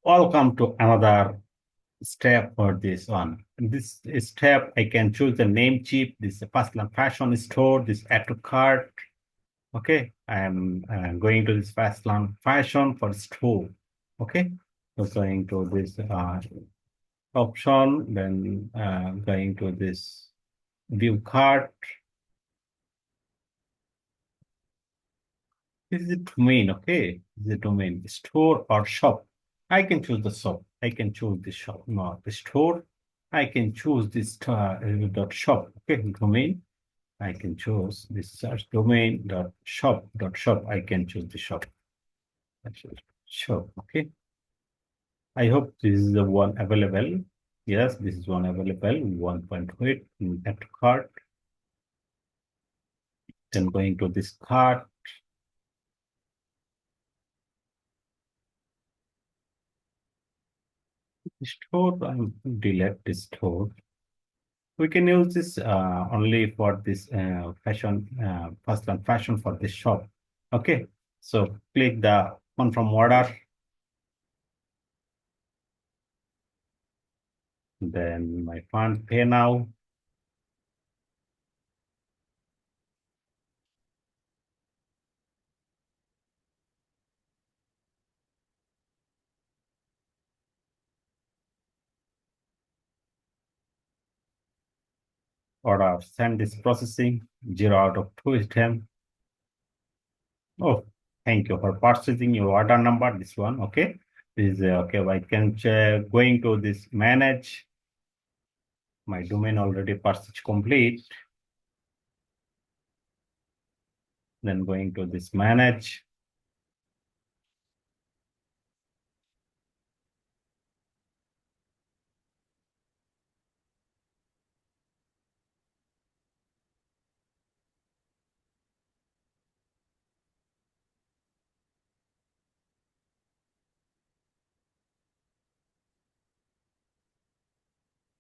Welcome to another step for this one. In this step, I can choose the Namecheap, this personal fashion store, this add to cart. Okay, I am going to this personal fashion for store. Okay, so going to this option, then going to this view cart. This is the domain, okay? This is the domain, store or shop. I can choose the shop. I can choose the shop, not the store. I can choose this dot shop, okay? Domain. I can choose this search domain dot shop. I can choose the shop. I choose shop, okay? I hope this is the one available. Yes, this is one available. 1.8 at cart. Then going to this cart. Store. I delete this store. We can use this only for this fashion, personal fashion for this shop. Okay, so click the confirm order, then my fund pay now. Order send this processing 0 out of 2 is 10. Oh, thank you for purchasing your order number. This one, okay. This is okay. I can going to this manage. My domain already purchase complete. Then going to this manage.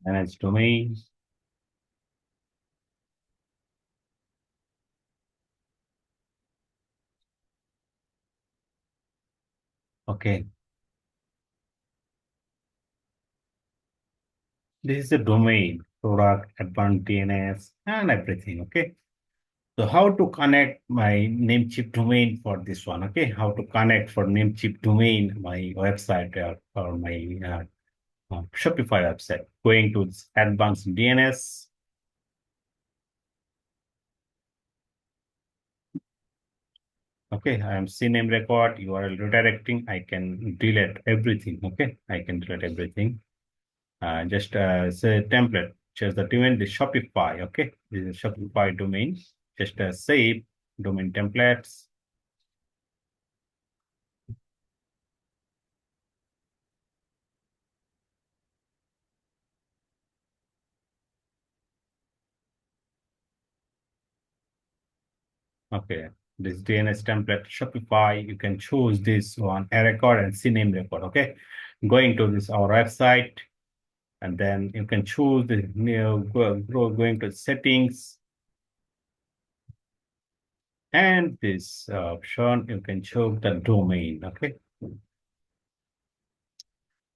Manage domain. Okay. This is the domain, product, advanced DNS, and everything. Okay. So how to connect my Namecheap domain for this one? Okay. How to connect for Namecheap domain, my website or my Shopify website. Going to this advanced DNS. Okay. I am CNAME record, URL redirecting. I can delete everything. Okay. I can delete everything. Just say template, choose the domain, the Shopify. Okay, this is Shopify domain. Just save domain templates. Okay, this DNS template Shopify. You can choose this one a record and CNAME record. Okay, going to this our website, and then you can choose the new going to settings, and this option you can choose the domain. Okay,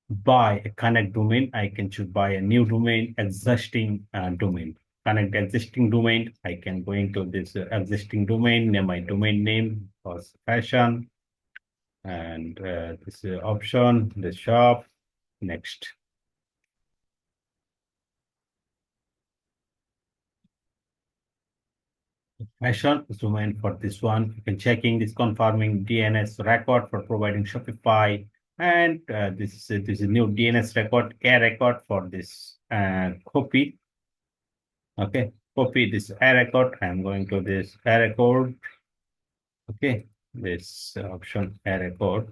buy a connect domain. I can choose buy a new domain, existing domain. Connect existing domain. I can go into this existing domain, name my domain name was fashion, and this option, the shop, next. Fashion domain for this one. You can checking this confirming DNS record for providing Shopify. And this is a new DNS record, a record for this copy. Okay, copy this a record. I'm going to this a record. Okay, this option a record.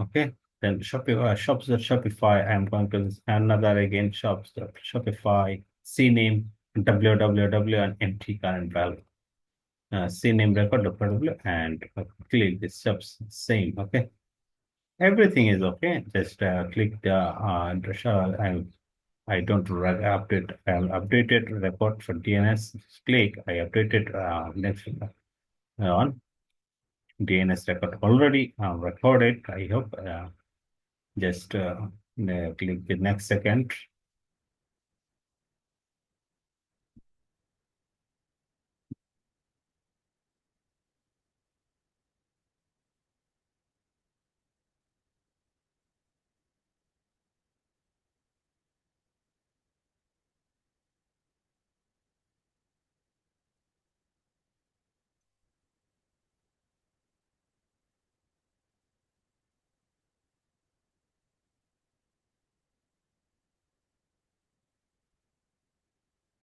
Okay, then shops that Shopify. I'm going to this another again shops that Shopify CNAME www and empty current value. CNAME record www and click this shops same. Okay, everything is okay. Just click I don't update. I'll update it record for DNS. Just click. I updated next on DNS record already recorded. I hope. Just click the next second.